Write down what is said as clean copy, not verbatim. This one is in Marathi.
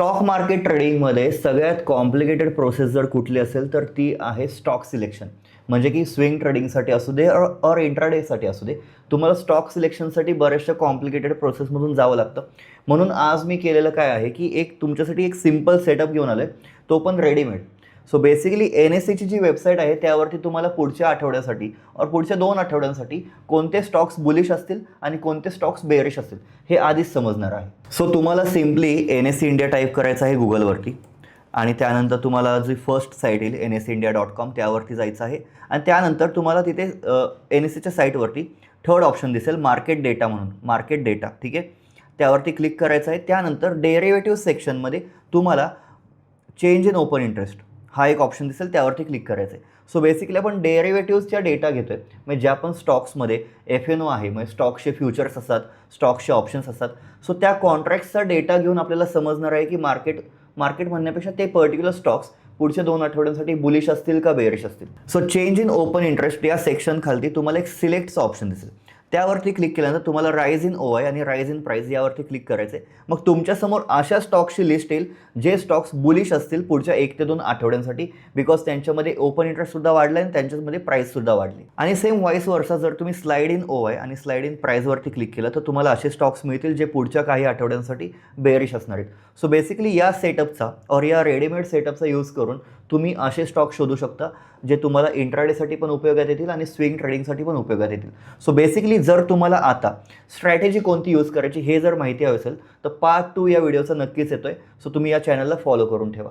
स्टॉक मार्केट ट्रेडिंगमध्ये सगळ्यात कॉम्प्लिकेटेड प्रोसेस जर कुठली असेल तर ती आहे स्टॉक सिलेक्शन. म्हणजे की स्विंग ट्रेडिंगसाठी असू दे और इंट्राडेसाठी असू दे, तुम्हाला स्टॉक सिलेक्शनसाठी बऱ्याचशा कॉम्प्लिकेटेड प्रोसेसमधून जावं लागतं. म्हणून आज मी केलेलं काय आहे की तुमच्यासाठी एक सिम्पल सेटअप घेऊन आलो आहे, तो पण रेडीमेड. सो बेसिकली NSEची जी वेबसाईट आहे त्यावरती तुम्हाला पुढच्या आठवड्यासाठी और पुढच्या 2 आठवड्यांसाठी कोणते स्टॉक्स बुलिश असतील आणि कोणते स्टॉक्स बेअरिश असतील हे आधीच समजणार आहे. सो तुम्हाला सिम्पली NSE इंडिया टाईप करायचं आहे गुगलवरती आणि त्यानंतर तुम्हाला जी फर्स्ट साईट येईल NSEindia.com त्यावरती जायचं आहे आणि त्यानंतर तुम्हाला तिथे NSEच्या साईटवरती थर्ड ऑप्शन दिसेल मार्केट डेटा म्हणून, मार्केट डेटा. ठीक आहे, त्यावरती क्लिक करायचं आहे. त्यानंतर डेरिव्हेटिव्ह सेक्शनमध्ये तुम्हाला चेंज इन ओपन इंटरेस्ट हा एक ऑप्शन दिसेल, त्यावरती क्लिक करायचं आहे. सो बेसिकली आपण डेरिव्हेटिव्हचा डेटा घेतो आहे, म्हणजे ज्या पण स्टॉक्समध्ये FNO आहे, म्हणजे स्टॉक्सचे फ्युचर्स असतात, स्टॉक्सचे ऑप्शन्स असतात. सो त्या कॉन्ट्रॅक्ट्सचा डेटा घेऊन आपल्याला समजणार आहे की मार्केट म्हणण्यापेक्षा ते पर्टिक्युलर स्टॉक्स पुढच्या 2 आठवड्यांसाठी बुलिश असतील का बेअरिश असतील. So change in open interest या सेक्शन खालती तुम्हाला एक सिलेक्टचं ऑप्शन दिसेल, त्यावरती क्लिक केल्यानंतर तुम्हाला राईज इन OI आणि राईज इन प्राईस यावरती क्लिक करायचं आहे. मग तुमच्यासमोर अशा स्टॉक्सची लिस्ट येईल जे स्टॉक्स बुलिश असतील पुढच्या 1 ते 2 आठवड्यांसाठी, बिकॉज त्यांच्यामध्ये ओपन इंटरेस्टसुद्धा वाढला आणि त्यांच्यामध्ये प्राईससुद्धा वाढली. आणि सेम व्हाईस वर्सा जर तुम्ही स्लाइड इन OI आणि स्लाइड इन प्राईसवरती क्लिक केलं तर तुम्हाला असे स्टॉक्स मिळतील जे पुढच्या काही आठवड्यांसाठी बेअरिश असणार आहेत. सो बेसिकली या सेटअपचा और या रेडीमेड सेटअपचा यूज करून तुम्ही असे स्टॉक शोधू शकता जे तुम्हाला इंट्राडेसाठी पण उपयोगात येतील आणि स्विंग ट्रेडिंगसाठी पण उपयोगात येतील. सो बेसिकली जर तुम्हाला आता स्ट्रॅटेजी कोणती यूज करायची हे जर माहिती हवी असेल तर पार्ट 2 या व्हिडिओचा नक्कीच येतोय. सो तुम्ही या चॅनलला फॉलो करून ठेवा.